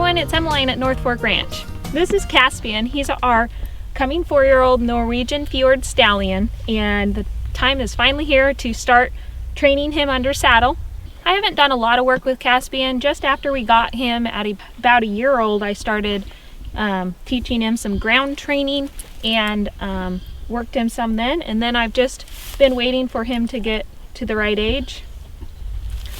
everyone, it's Emmeline at North Fork Ranch. This is Caspian. He's our coming 4-year-old Norwegian Fjord Stallion, and the time is finally here to start training him under saddle. I haven't done a lot of work with Caspian. Just after we got him at about a year old, I started teaching him some ground training and worked him some then, and then I've just been waiting for him to get to the right age.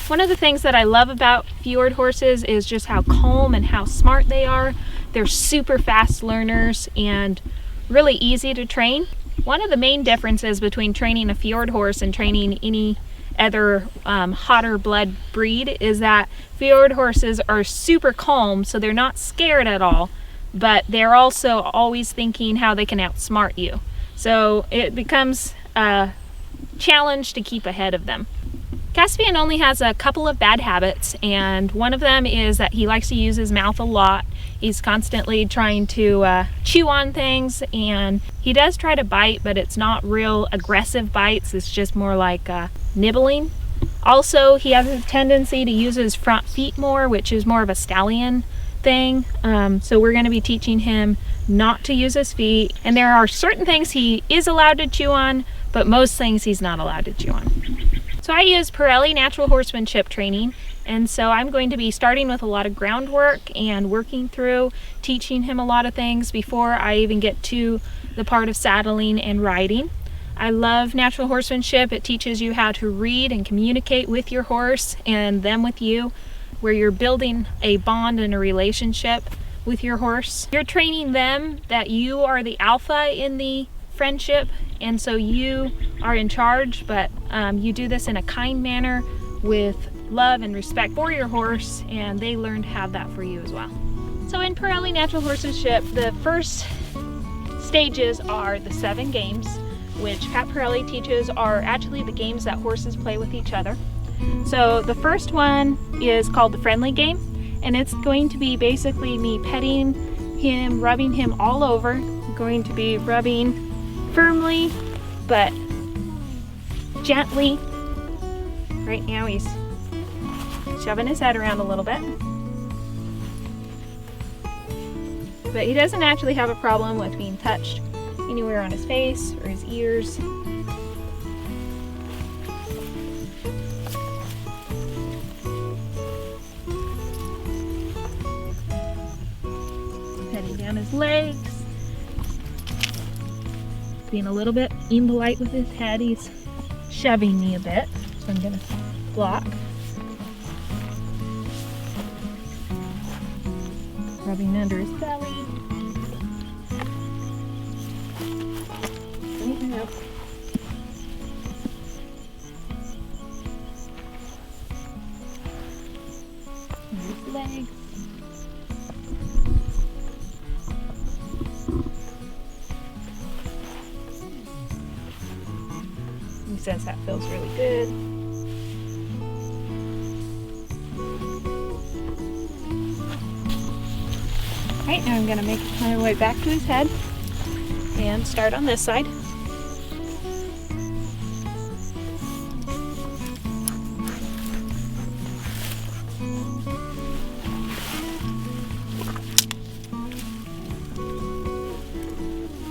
One of the things that I love about fjord horses is just how calm and how smart they are. They're super fast learners and really easy to train. One of the main differences between training a fjord horse and training any other hotter blood breed is that fjord horses are super calm, so they're not scared at all, but they're also always thinking how they can outsmart you. So it becomes a challenge to keep ahead of them. Caspian only has a couple of bad habits, and one of them is that he likes to use his mouth a lot. He's constantly trying to chew on things, and he does try to bite, but it's not real aggressive bites. It's just more like nibbling. Also, he has a tendency to use his front feet more, which is more of a stallion thing. So we're going to be teaching him not to use his feet, and there are certain things he is allowed to chew on, but most things he's not allowed to chew on. So I use Parelli Natural Horsemanship training, and so I'm going to be starting with a lot of groundwork and working through teaching him a lot of things before I even get to the part of saddling and riding. I love natural horsemanship. It teaches you how to read and communicate with your horse and them with you, where you're building a bond and a relationship with your horse. You're training them that you are the alpha in the friendship, and so you are in charge, but you do this in a kind manner with love and respect for your horse, and they learn to have that for you as well. So in Parelli Natural Horsemanship, the first stages are the 7 games, which Pat Parelli teaches are actually the games that horses play with each other. So the first one is called the friendly game, and it's going to be basically me petting him, rubbing him all over. I'm going to be rubbing firmly but gently. Right now he's shoving his head around a little bit, but he doesn't actually have a problem with being touched anywhere on his face or his ears. Petting down his legs, being a little bit impolite with his head. He's shoving me a bit, so I'm going to block. Rubbing under his belly. Straighten up. His legs. He says that feels really good. Alright, now I'm going to make my way back to his head and start on this side.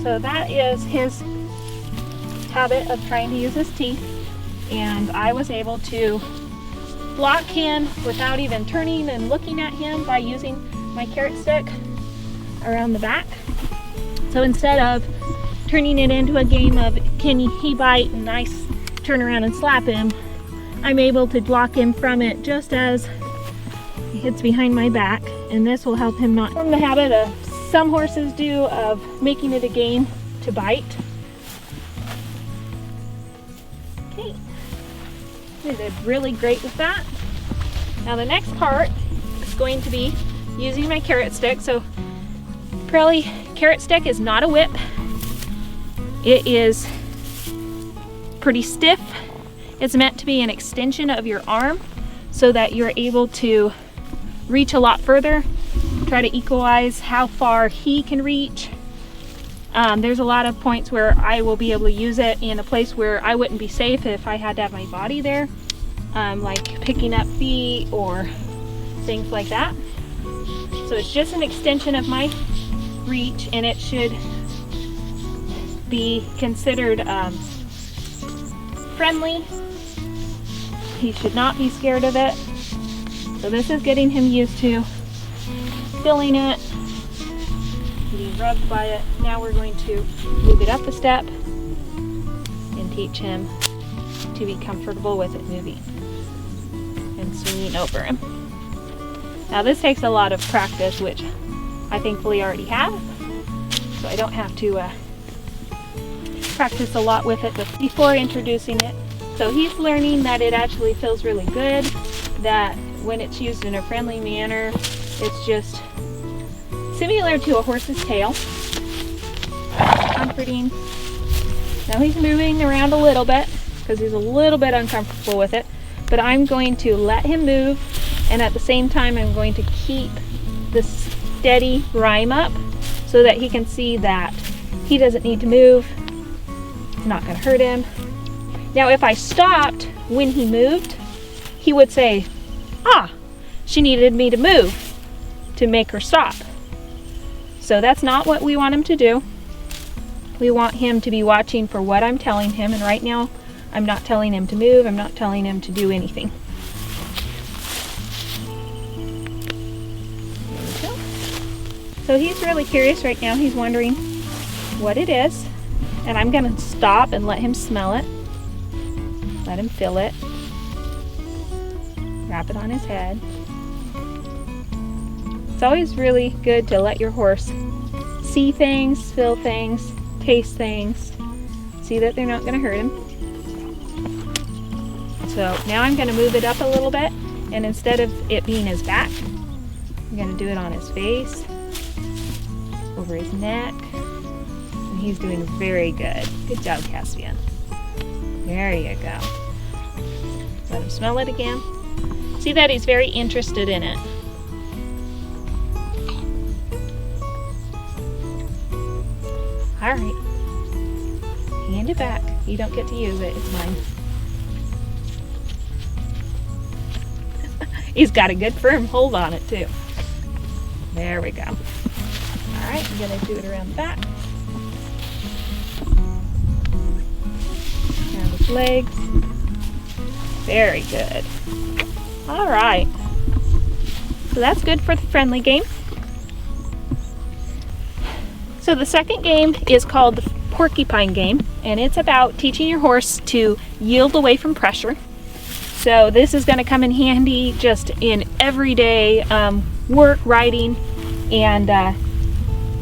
So that is his habit of trying to use his teeth, and I was able to block him without even turning and looking at him by using my carrot stick around the back. So instead of turning it into a game of can he bite and I turn around and slap him, I'm able to block him from it just as he hits behind my back, and this will help him not form the habit of some horses do of making it a game to bite. Okay, they did really great with that. Now the next part is going to be using my carrot stick. So Parelli carrot stick is not a whip. It is pretty stiff. It's meant to be an extension of your arm so that you're able to reach a lot further, try to equalize how far he can reach. There's a lot of points where I will be able to use it in a place where I wouldn't be safe if I had to have my body there, like picking up feet or things like that. So it's just an extension of my reach, and it should be considered friendly. He should not be scared of it. So this is getting him used to feeling it, being rubbed by it. Now we're going to move it up a step and teach him to be comfortable with it moving and swinging over him. Now this takes a lot of practice, which I thankfully already have, so I don't have to practice a lot with it before introducing it. So he's learning that it actually feels really good, that when it's used in a friendly manner, it's just similar to a horse's tail. Comforting. Now he's moving around a little bit because he's a little bit uncomfortable with it, but I'm going to let him move, and at the same time I'm going to keep the steady rhyme up so that he can see that he doesn't need to move. It's not going to hurt him. Now if I stopped when he moved, he would say, "Ah, she needed me to move to make her stop." So that's not what we want him to do. We want him to be watching for what I'm telling him, and right now I'm not telling him to move, I'm not telling him to do anything. There we go. So he's really curious right now. He's wondering what it is, and I'm going to stop and let him smell it. Let him feel it. Wrap it on his head. It's always really good to let your horse see things, feel things, taste things, see that they're not going to hurt him. So now I'm going to move it up a little bit, and instead of it being his back, I'm going to do it on his face, over his neck, and he's doing very good. Good job, Caspian. There you go. Let him smell it again. See that he's very interested in it. All right, hand it back. You don't get to use it, it's mine. He's got a good firm hold on it too. There we go. All right, I'm gonna do it around the back. Around his legs. Very good. All right, so that's good for the friendly game. So the second game is called the Porcupine game, and it's about teaching your horse to yield away from pressure. So this is going to come in handy just in everyday work, riding, and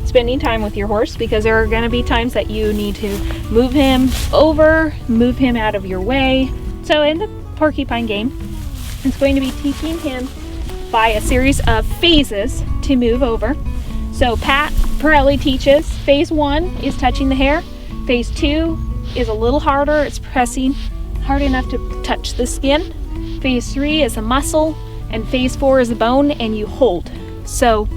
spending time with your horse, because there are going to be times that you need to move him over, move him out of your way. So in the Porcupine game, it's going to be teaching him by a series of phases to move over. So Pat Parelli teaches phase 1 is touching the hair, phase 2 is a little harder, it's pressing hard enough to touch the skin, phase 3 is a muscle, and phase 4 is a bone, and you hold. So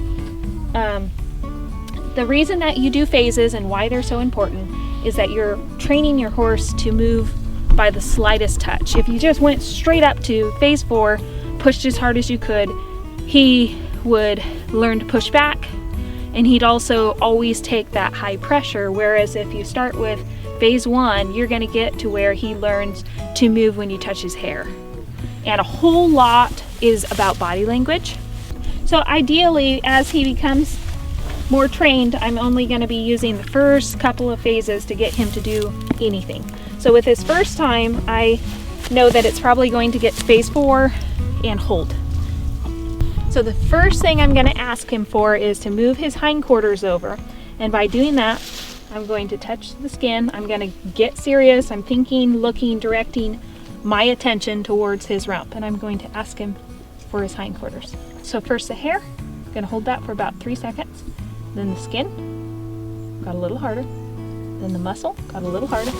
the reason that you do phases and why they're so important is that you're training your horse to move by the slightest touch. If you just went straight up to phase 4, pushed as hard as you could, he would learn to push back, and he'd also always take that high pressure. Whereas if you start with phase 1, you're going to get to where he learns to move when you touch his hair. And a whole lot is about body language. So ideally, as he becomes more trained, I'm only going to be using the first couple of phases to get him to do anything. So with his first time, I know that it's probably going to get to phase 4 and hold. So the first thing I'm going to ask him for is to move his hindquarters over. And by doing that, I'm going to touch the skin. I'm going to get serious. I'm thinking, looking, directing my attention towards his rump. And I'm going to ask him for his hindquarters. So first the hair. I'm going to hold that for about 3 seconds. Then the skin. Got a little harder. Then the muscle. Got a little harder.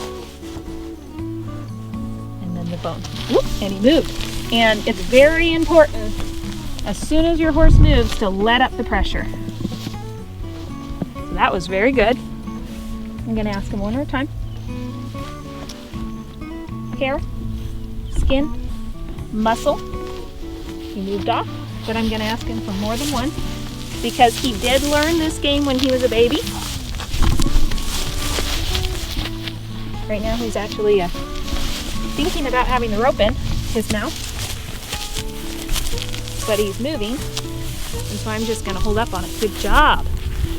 And then the bone. Whoop, and he moved. And it's very important, as soon as your horse moves, to let up the pressure. So that was very good. I'm going to ask him one more time. Hair, skin, muscle. He moved off, but I'm going to ask him for more than one. because he did learn this game when he was a baby. Right now he's actually thinking about having the rope in his mouth, but he's moving, and so I'm just going to hold up on it. Good job.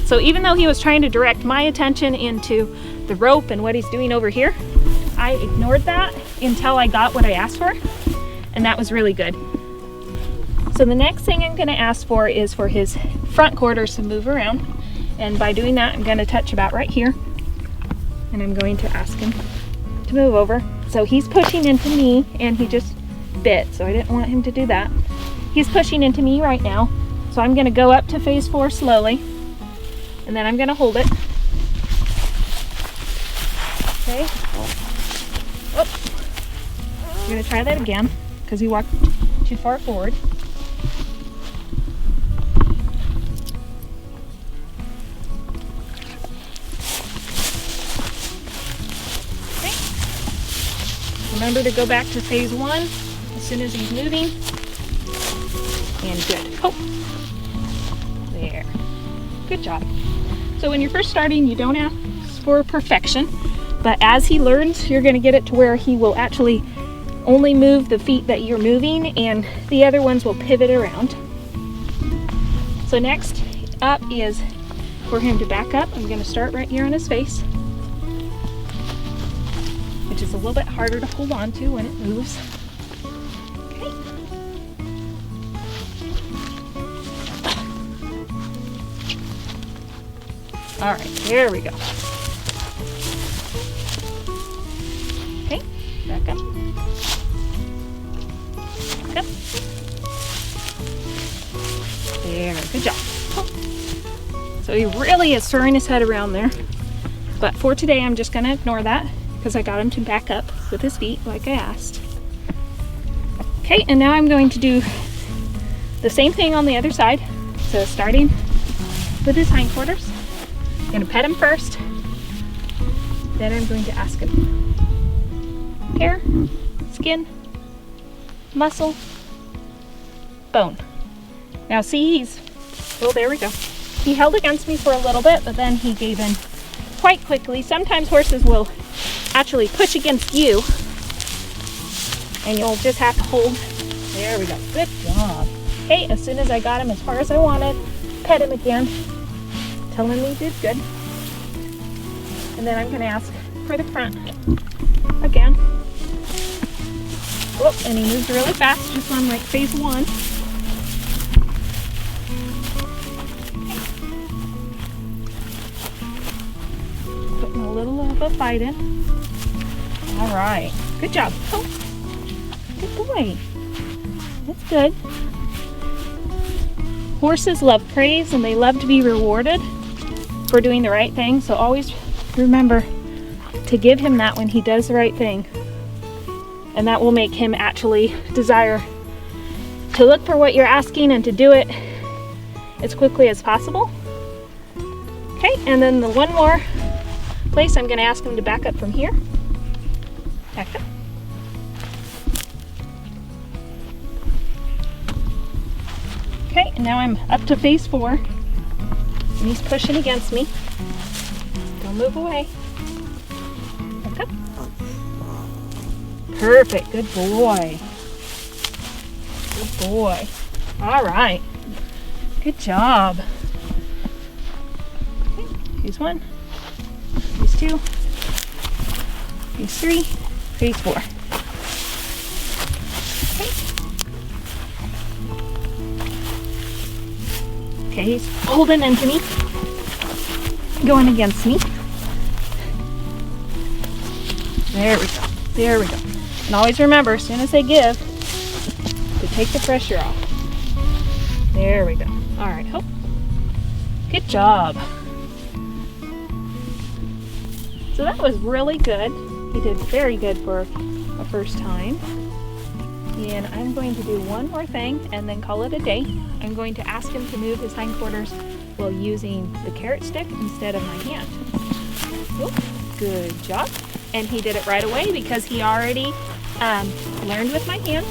So even though he was trying to direct my attention into the rope and what he's doing over here, I ignored that until I got what I asked for, and that was really good. So the next thing I'm going to ask for is for his front quarters to move around, and by doing that I'm going to touch about right here, and I'm going to ask him to move over. So he's pushing into me, and he just bit, so I didn't want him to do that. He's pushing into me right now, so I'm going to go up to phase 4 slowly, and then I'm going to hold it. Okay. Oh. I'm going to try that again because he walked too far forward. Okay. Remember to go back to phase 1 as soon as he's moving. And good. Oh. There. Good job. So when you're first starting, you don't ask for perfection, but as he learns, you're going to get it to where he will actually only move the feet that you're moving, and the other ones will pivot around. So next up is for him to back up. I'm going to start right here on his face, which is a little bit harder to hold on to when it moves. All right, there we go. Okay, back up. Back up. There, good job. So he really is throwing his head around there. But for today, I'm just gonna ignore that because I got him to back up with his feet like I asked. Okay, and now I'm going to do the same thing on the other side. So starting with his hindquarters. I'm going to pet him first, then I'm going to ask him. Hair, skin, muscle, bone. Now see, oh, there we go. He held against me for a little bit, but then he gave in quite quickly. Sometimes horses will actually push against you, and you'll just have to hold. There we go. Good job. Okay, as soon as I got him as far as I wanted, pet him again. Tell him he did good. And then I'm going to ask for the front again. Oh, and he moves really fast, just on like phase 1. Putting a little of a fight in. All right, good job. Oh, good boy. That's good. Horses love praise, and they love to be rewarded for doing the right thing, so always remember to give him that when he does the right thing, and that will make him actually desire to look for what you're asking and to do it as quickly as possible. Okay, and then the one more place, I'm going to ask him to back up from here. Back up. Okay, and now I'm up to phase 4, and he's pushing against me. Don't move away. Back up. Perfect, good boy. Good boy. All right, good job. Okay, phase 1, phase 2, phase 3, phase 4. Okay, he's holding into me, going against me. There we go, there we go. And always remember, as soon as they give, to take the pressure off. There we go. All right, hope. Good job. So that was really good. He did very good for a first time. And I'm going to do one more thing and then call it a day. I'm going to ask him to move his hindquarters while using the carrot stick instead of my hand. Oh, good job. And he did it right away because he already learned with my hand.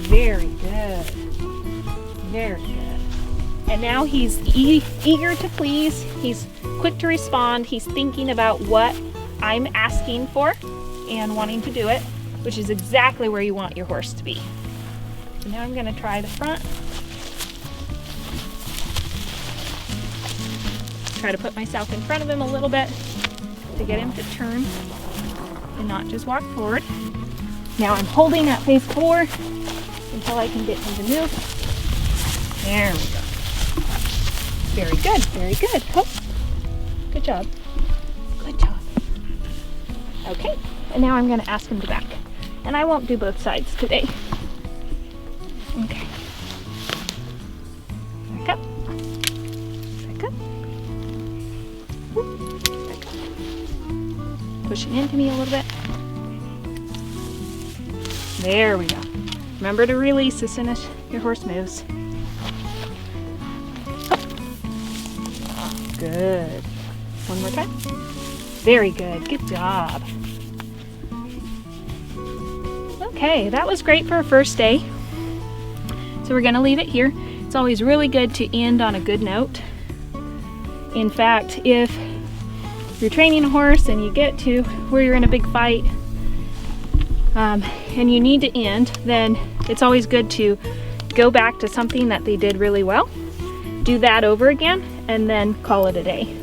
Very good. Very good. And now he's eager to please. He's quick to respond. He's thinking about what I'm asking for and wanting to do it, which is exactly where you want your horse to be. So now I'm going to try the front. Try to put myself in front of him a little bit to get him to turn and not just walk forward. Now I'm holding at face 4 until I can get him to move. There we go. Very good, very good. Oh, good job. Good job. Okay, and now I'm going to ask him to back. And I won't do both sides today. Okay. Back up. Back up. Back up. Pushing into me a little bit. There we go. Remember to release as soon as your horse moves. Good. One more time. Very good. Good job. Okay, that was great for our first day. So we're going to leave it here. It's always really good to end on a good note. In fact, if you're training a horse and you get to where you're in a big fight and you need to end, then it's always good to go back to something that they did really well, do that over again, and then call it a day.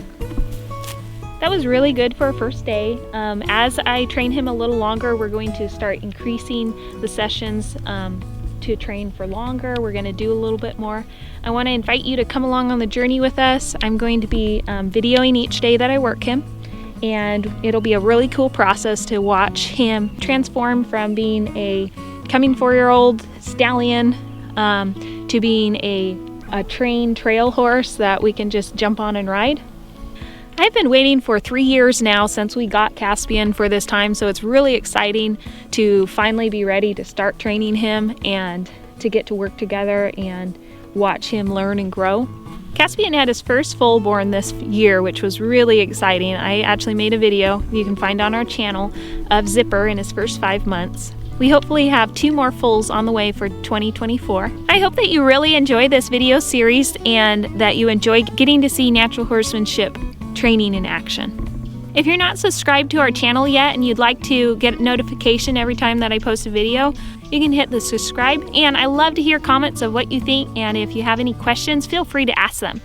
That was really good for our first day. As I train him a little longer, we're going to start increasing the sessions to train for longer. We're going to do a little bit more. I want to invite you to come along on the journey with us. I'm going to be videoing each day that I work him, and it'll be a really cool process to watch him transform from being a coming 4-year-old stallion to being a trained trail horse that we can just jump on and ride. I've been waiting for 3 years now since we got Caspian for this time, so it's really exciting to finally be ready to start training him and to get to work together and watch him learn and grow. Caspian had his first foal born this year, which was really exciting. I actually made a video you can find on our channel of Zipper in his first 5 months. We hopefully have 2 more foals on the way for 2024. I hope that you really enjoy this video series and that you enjoy getting to see natural horsemanship training in action. If you're not subscribed to our channel yet and you'd like to get a notification every time that I post a video, you can hit the subscribe. And I love to hear comments of what you think, and if you have any questions, feel free to ask them.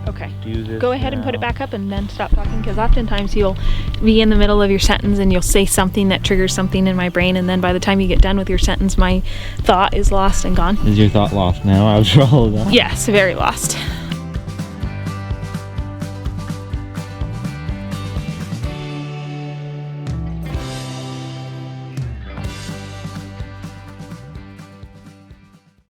Okay, go ahead and put it back up and then stop talking, because oftentimes you'll be in the middle of your sentence and you'll say something that triggers something in my brain, and then by the time you get done with your sentence, my thought is lost and gone. Is your thought lost now? I was rolling up. Yes, very lost.